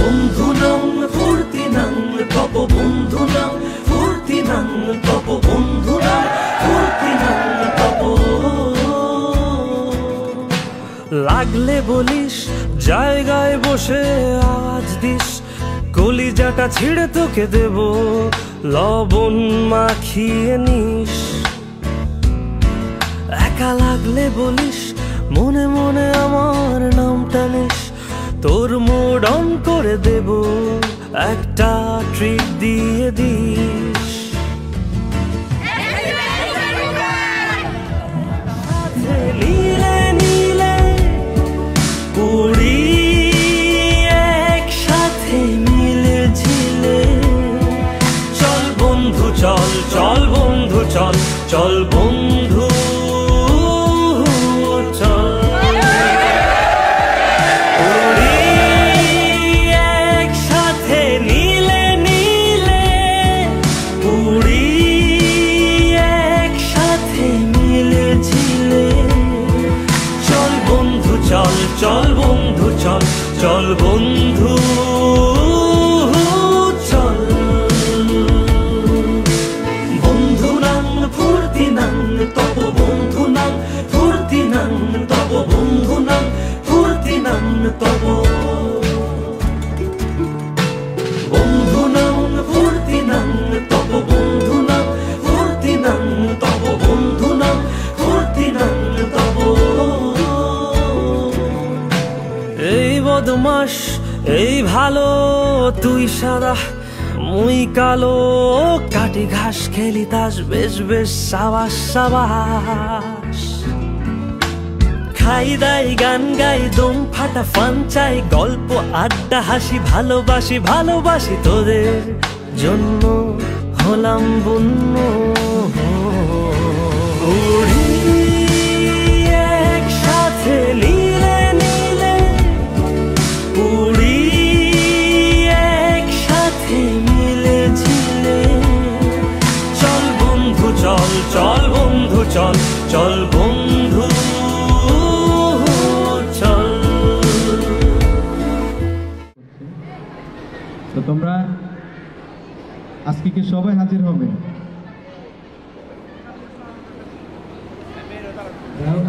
বন্ধুনাং ফুর্তিনাং তব বন্ধুনাং ফুর্তিনাং তব বন্ধুনাং ফুর্তিনাং তব। লাগলে বলিস জায়গায় বসে আওয়াজ দিস, কলিজাটা ছিঁড়ে তোকে দেব লবণ মাখিয়ে নিস। একা লাগলে বলিস মনে মনে আমার নামটা নিস, তোর মুড অন করে দেব একটা ট্রিট দিয়ে দিস। নীলে নীলে উড়ি একসাথে মিলে ঝিলে, চল বন্ধু চল, চল বন্ধু চল, চল বন্ধু চল। উড়ি একসাথে নীলে নীলে, উড়ি একসাথে মিলে ঝিলে, চল বন্ধু চল, চল বন্ধু চল, চল বন্ধু চল। বন্ধুনাং ফুর্তিনাং তব বন্ধুনাং ফুর্তিনাং তব বন্ধুনাং ফুর্তিনাং তব। বন্ধুনাং ফুর্তিনাং তব বন্ধুনাং ফুর্তিনাং তব বন্ধুনাং ফুর্তিনাং তব। এই বদমাস এই ভালো, তুই সাদা মুই কালো, কাটি ঘাস খেলি তাস বেশ বেশ সাবাস সাবাস। খাই দাই গান গাই দম ফাটা ফান চাই, গল্প আড্ডা হাসি ভালোবাসি ভালোবাসি, তোদের জন্য হলাম বন্য। উড়ি একসাথে নীলে নীলে, উড়ি একসাথে মিলে ঝিলে, চল বন্ধু চল, চল বন্ধু চল, চল বন্ধু চল। তো তোমরা আজকে কি সবাই হাজির হবে?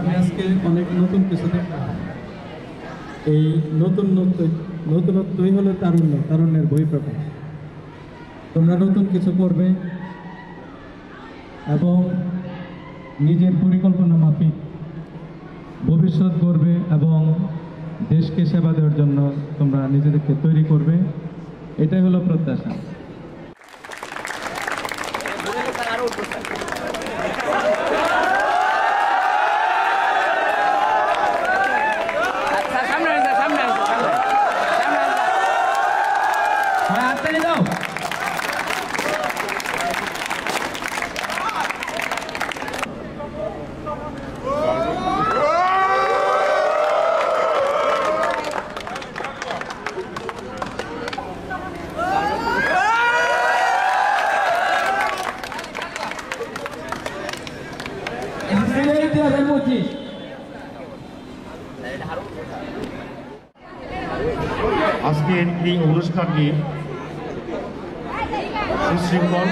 আমি আজকে অনেক নতুন কিছু দেখলাম। এই নতুনত্বই হলো তারুণ্য, তারুণ্যের বহিঃপ্রকাশ। তোমরা নতুন কিছু করবে এবং নিজের পরিকল্পনা মাফিক ভবিষ্যৎ গড়বে এবং দেশকে সেবা দেওয়ার জন্য তোমরা নিজেদেরকে তৈরি করবে, এটাই হলো প্রত্যাশা। আজকের এই অনুষ্ঠানটি সুশৃঙ্খল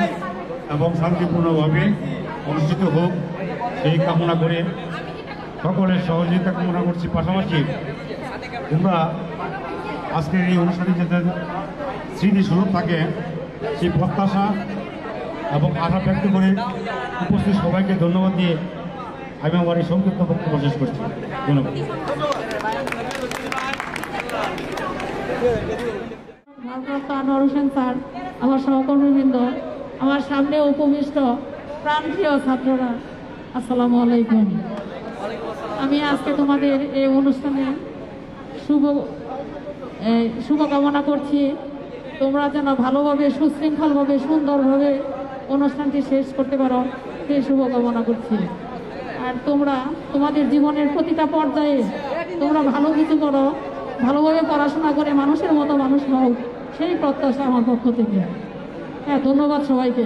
এবং শান্তিপূর্ণভাবে অনুষ্ঠিত হোক সেই কামনা করে সকলের সহযোগিতা কামনা করছি। পাশাপাশি তোমরা আজকের এই অনুষ্ঠানে যাতে স্মৃতিস্বরূপ থাকে সেই প্রত্যাশা এবং আশা ব্যক্ত করে উপস্থিত সবাইকে ধন্যবাদ দিয়ে আমি আমার এই সংক্ষিপ্ত বক্তব্য শেষ করছি। ধন্যবাদ। স্যার, আমার সহকর্মীবৃন্দ, আমার সামনে উপবিষ্ট প্রাণপ্রিয় ছাত্ররা, আসসালামু আলাইকুম। আমি আজকে তোমাদের এই অনুষ্ঠানে শুভকামনা করছি। তোমরা যেন ভালোভাবে সুশৃঙ্খলভাবে সুন্দরভাবে অনুষ্ঠানটি শেষ করতে পারো সেই শুভকামনা করছি। আর তোমরা তোমাদের জীবনের প্রতিটা পর্যায়ে তোমরা ভালো কিছু করো, ভালোভাবে পড়াশোনা করে মানুষের মতো মানুষ হও, সেই প্রত্যাশা আমার পক্ষ থেকে। হ্যাঁ, ধন্যবাদ সবাইকে।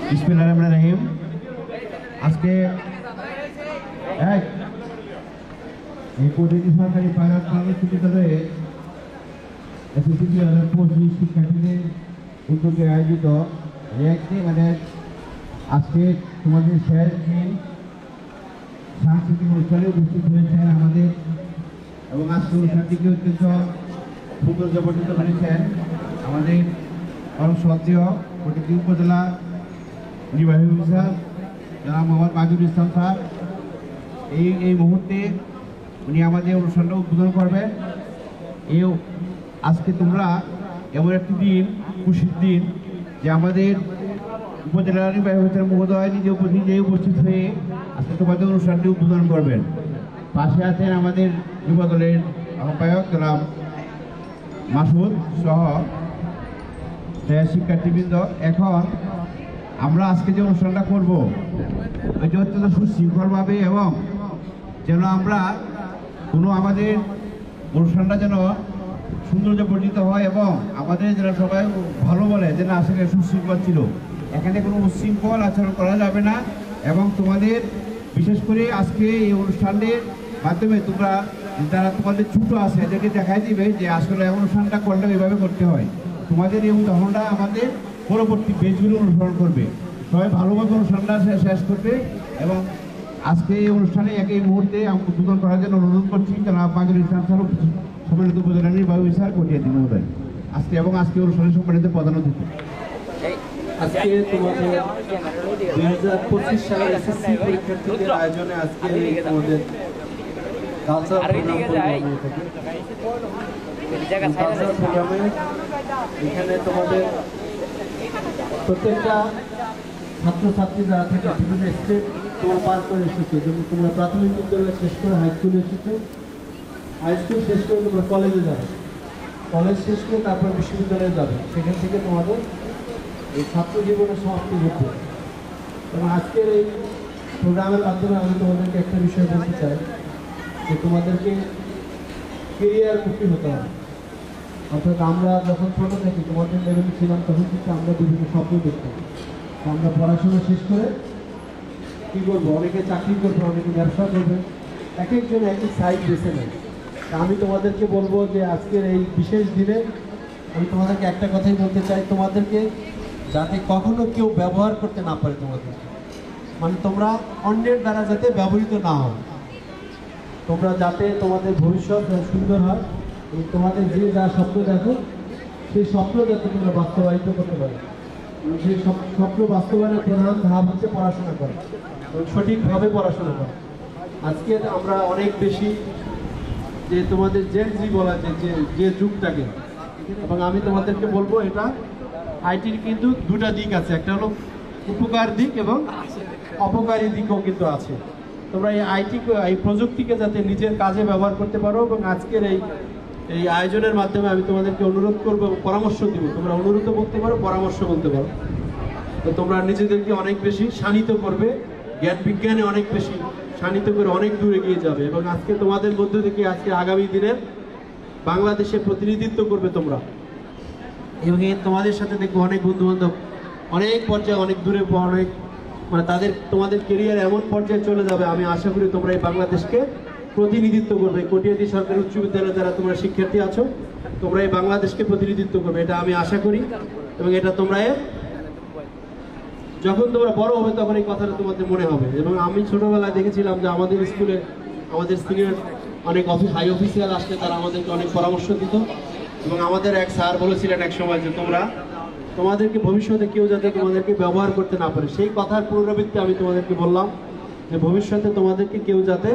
বিসমিল্লাহির রহমানির রহিম। আজকে এই প্রতিটি সরকারি প্রাইভেট বিদ্যালয়ে এসএসসি 2025 শিক্ষার্থীদের উদ্যোগে আয়োজিত একটি আজকে তোমাদের শেষ দিন সাংস্কৃতিক অনুষ্ঠানে উপস্থিত হয়েছেন আমাদের এবং আজকে অনুষ্ঠানটিকে অত্যন্ত সুন্দর জবরদস্ত করেছেন আমাদের পরম শ্রদ্ধেয় প্রতিটি উপজেলা নির্বাহী অফিসার জনাব মোহাম্মদ মাজুল ইসলাম স্যার। এই মুহূর্তে উনি আমাদের অনুষ্ঠানটা উদ্বোধন করবেন। আজকে তোমরা এমন একটি দিন, খুশির দিন, যে আমাদের উপজেলা নির্বাহী অফিসার মহোদয় নিজেই উপস্থিত হয়ে আজকে তোমাদের অনুষ্ঠানটি উদ্বোধন করবেন। পাশে আছেন আমাদের যুব দলের আহ্বায়ক জনাব মাসুদ সহ শিক্ষার্থীবৃন্দ। এখন আমরা আজকে যে অনুষ্ঠানটা করব ওইটা অত্যন্ত সুশৃঙ্খলভাবে এবং যেন আমরা আমাদের অনুষ্ঠানটা যেন সৌন্দর্য বর্জিত হয় এবং আমাদের যেন সবাই ভালো বলে যেন আসলে সুশৃঙ্খল ছিল। এখানে কোনো উচ্ছৃঙ্খল আচরণ করা যাবে না এবং তোমাদের বিশেষ করে আজকে এই অনুষ্ঠানের মাধ্যমে তোমরা যারা তোমাদের ছোট আছে এদেরকে দেখাই দিবে যে আসলে অনুষ্ঠানটা করলে এইভাবে করতে হয়। তোমাদের এই উদাহরণটা আমাদের পরবর্তী বেচগুলো অনুসরণ করবে। সবাই ভালোভাবে অনুষ্ঠানটা শেষ করবে এবং আজকে এই অনুষ্ঠানে একই মুহূর্তে উদ্বোধন করার জন্য অনুরোধ করছি জনাব মাজুল ইসলাম স্যার, সম্মানিত উপজেলা নির্বাহী অফিসার কটিয়াদী মহোদয় আজকে অনুষ্ঠানের সম্মানিত প্রধান অতিথি। আজকে তোমাদের 2025 সালের এসএসসি পরীক্ষার্থীদের আয়োজনে আজকে তোমাদের কালচারাল প্রোগ্রামে এখানে তোমাদের প্রত্যেকটা ছাত্রছাত্রী যারা থেকে বিভিন্ন স্টেপ তোমার পার করে এসেছে। যেমন তোমরা প্রাথমিক বিদ্যালয় শেষ করে হাই স্কুলে এসেছো, হাই স্কুল শেষ করে তোমরা কলেজে যাবে, কলেজ শেষ করে তারপর বিশ্ববিদ্যালয়ে যাবে, সেখান থেকে তোমাদের এই ছাত্র জীবনের সমাপ্তি ঘটবে। এবং আজকের এই প্রোগ্রামের মাধ্যমে আমি তোমাদেরকে একটা বিষয় বলতে চাই যে তোমাদেরকে কেরিয়ার মুখী হতে হবে। অর্থাৎ আমরা যখন ছোটো থাকি তোমাদের লেভেলে ছিলাম তখন কিন্তু আমরা বিভিন্ন স্বপ্ন দেখতাম। আমরা পড়াশোনা শেষ করে কী করবো, অনেকে চাকরি করবে, অনেকে ব্যবসা করবে, এক একজন এক এক সাইড বেছে নেয়। আমি তোমাদেরকে বলবো যে আজকের এই বিশেষ দিনে আমি তোমাদেরকে একটা কথাই বলতে চাই, তোমাদেরকে যাতে কখনো কেউ ব্যবহার করতে না পারে, তোমাদের তোমরা অন্যের দ্বারা যাতে ব্যবহৃত না হয়, তোমরা যাতে তোমাদের ভবিষ্যৎ সুন্দর হয় এবং তোমাদের যে যা স্বপ্ন দেখো সেই স্বপ্ন যাতে তোমরা বাস্তবায়িত করতে পারো। সেই স্বপ্ন বাস্তবায়নের প্রধান ধাপ হচ্ছে পড়াশোনা করা এবং সঠিকভাবে পড়াশোনা করা। আজকে আমরা অনেক বেশি যে তোমাদের জেনজি বলা যে যুগটাকে, এবং আমি তোমাদেরকে বলবো এটা আইটির কিন্তু দুটা দিক আছে, একটা হলো উপকার দিক এবং অপকারী দিকও কিন্তু আছে। তোমরা এই প্রযুক্তিকে যাতে নিজের কাজে ব্যবহার করতে পারো এবং আজকের এই আয়োজনের মাধ্যমে আমি তোমাদেরকে অনুরোধ করবো এবং পরামর্শ দিব। তোমরা অনুরোধ বলতে পারো, পরামর্শ বলতে পারো। তো তোমরা নিজেদেরকে অনেক বেশি শানিত করবে, জ্ঞান বিজ্ঞানে অনেক বেশি শানিত করে অনেক দূরে এগিয়ে যাবে এবং আজকে তোমাদের মধ্য থেকে আজকে আগামী দিনের বাংলাদেশের প্রতিনিধিত্ব করবে তোমরা। এবং তোমাদের সাথে দেখবো অনেক বন্ধুবান্ধব অনেক পর্যায়ে অনেক দূরে অনেক তোমাদের কেরিয়ার এমন পর্যায়ে চলে যাবে। আমি আশা করি তোমরা এই বাংলাদেশকে প্রতিনিধিত্ব করবে। কটিয়াদী সরকারি উচ্চ বিদ্যালয়ে যারা তোমরা শিক্ষার্থী আছো তোমরা এই বাংলাদেশকে প্রতিনিধিত্ব করবে, এটা আমি আশা করি। এবং এটা তোমরা যখন তোমরা বড় হবে তখন এই কথাটা তোমাদের মনে হবে। এবং আমি ছোটবেলায় দেখেছিলাম যে আমাদের স্কুলে আমাদের সিনিয়র অনেক হাই অফিসিয়াল আসলে তারা আমাদেরকে অনেক পরামর্শ দিত এবং আমাদের এক স্যার বলেছিলেন এক সময় যে তোমাদেরকে ভবিষ্যতে কেউ যাতে তোমাদেরকে ব্যবহার করতে না পারে, সেই কথার পুনরাবৃত্তি আমি তোমাদেরকে বললাম যে ভবিষ্যতে তোমাদেরকে কেউ যাতে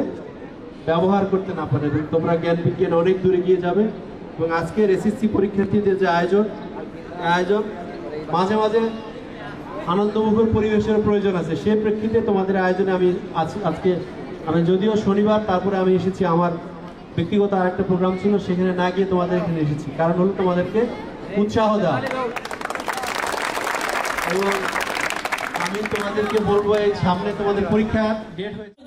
ব্যবহার করতে না পারে এবং তোমরা জ্ঞান বিজ্ঞানে অনেক দূরে গিয়ে যাবে। এবং আজকের এসএসসি পরীক্ষার্থীদের যে আয়োজন মাঝে মাঝে আনন্দমুখর পরিবেশের প্রয়োজন আছে, সেই প্রেক্ষিতে তোমাদের আয়োজনে আমি আমি যদিও শনিবার তারপরে আমি এসেছি, আমার ব্যক্তিগত আরেকটা প্রোগ্রাম ছিল, সেখানে না গিয়ে তোমাদের এখানে এসেছি, কারণ হলো তোমাদেরকে উৎসাহ দেওয়া। এবং আমি তোমাদেরকে বলবো এই সামনে তোমাদের পরীক্ষা ডেট হয়েছে।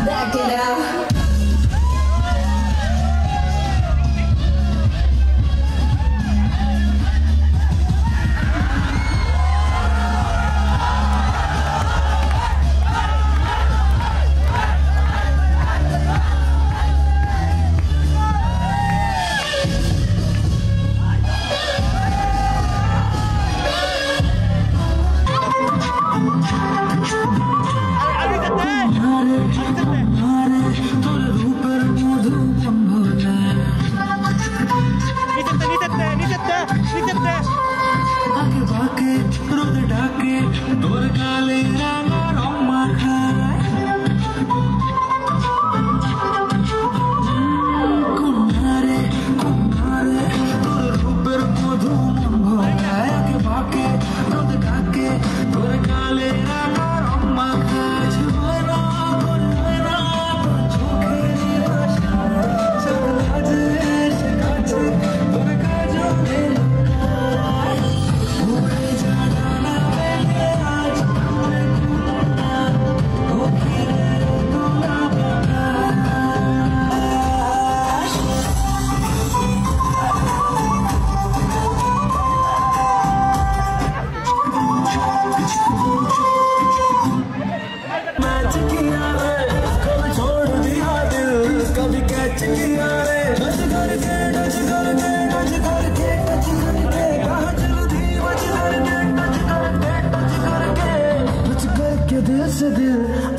Back it out.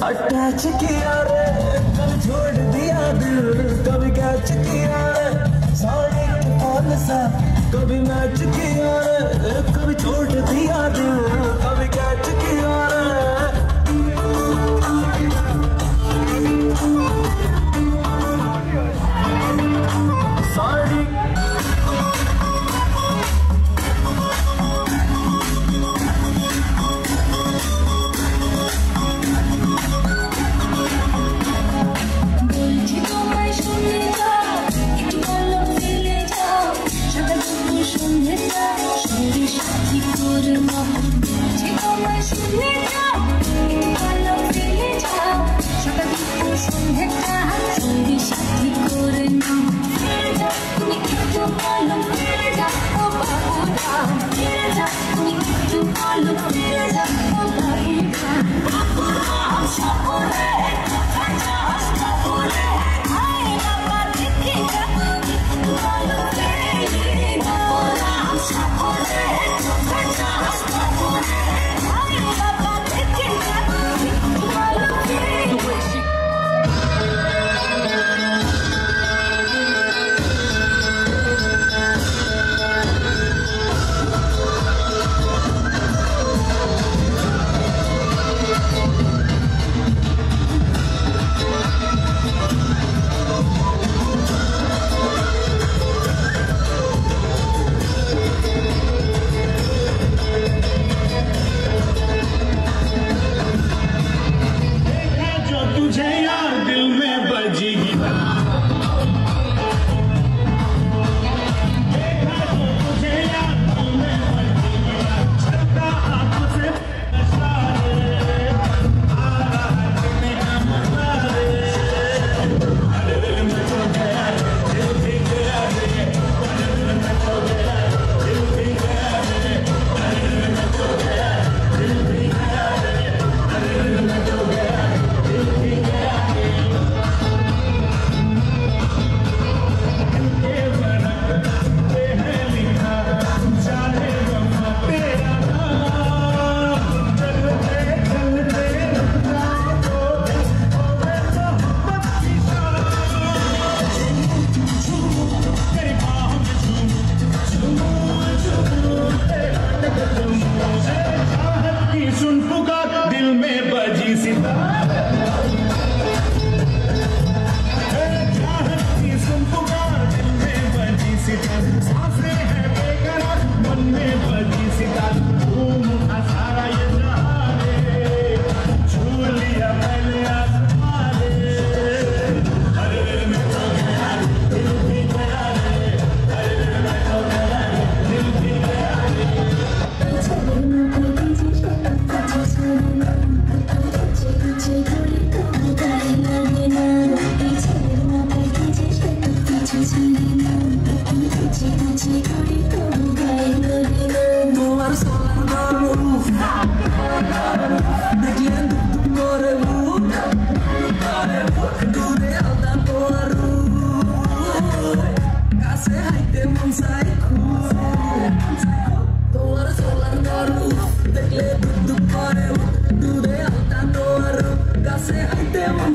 अटैच किया रे, कभी छोड़ दिया दिल, कभी कैच किया रे, साड़ी के फॉल सा कभी मैच किया रे, कभी छोड़ दिया दिल, कभी कैच किया रे। साड़ी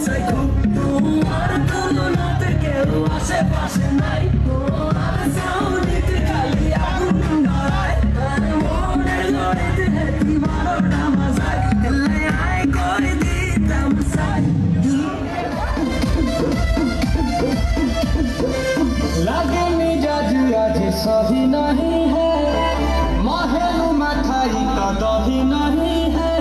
চাই খুব তোমার তুলনাতে কেউ আশেপাশে নাই তোমার সাউনিতে খালি আগুন ধরায় মনের গড়িতে হেঁটি বারোটা মাসায় এলে আয় করে দিতাম সাই लगे मिजाज आज सही नहीं है महलू मठाई का दही नहीं है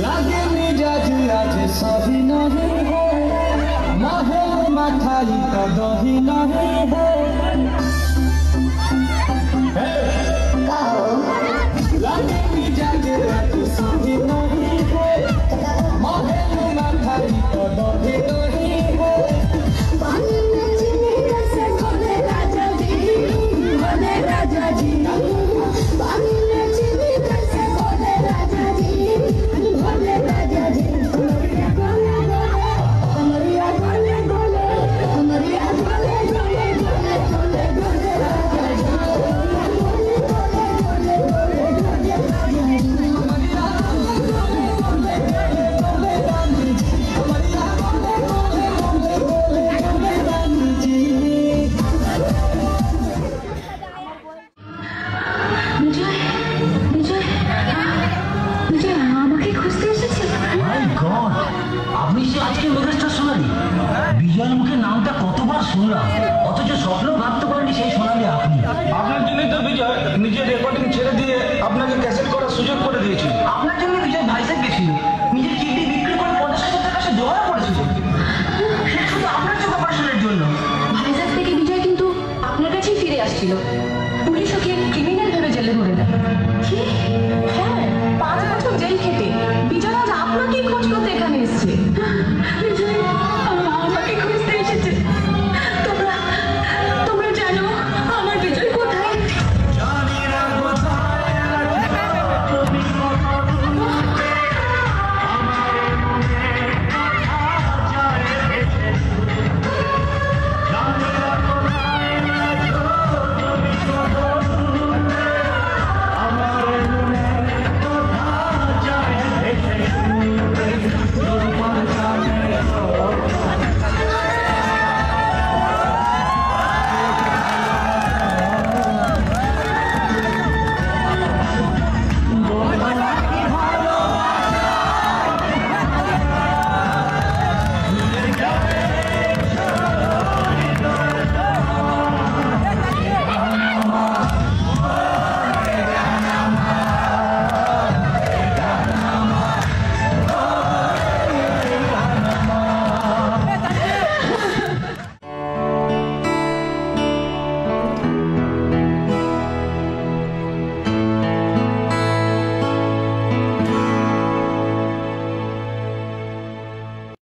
लगे मिजाज आज सही नहीं है महलू मठाई का दही नहीं है বিজয়ের মুখে নামটা কতবার শুনলাম অথচ স্বপ্ন ভাবতে পারেনি সেই সোনালি আপনি। আপনার জন্যই তো বিজয় নিজের রেকর্ডিং ছেড়ে দিয়ে আপনাকে ক্যাসেট করার সুযোগ করে দিয়েছিল।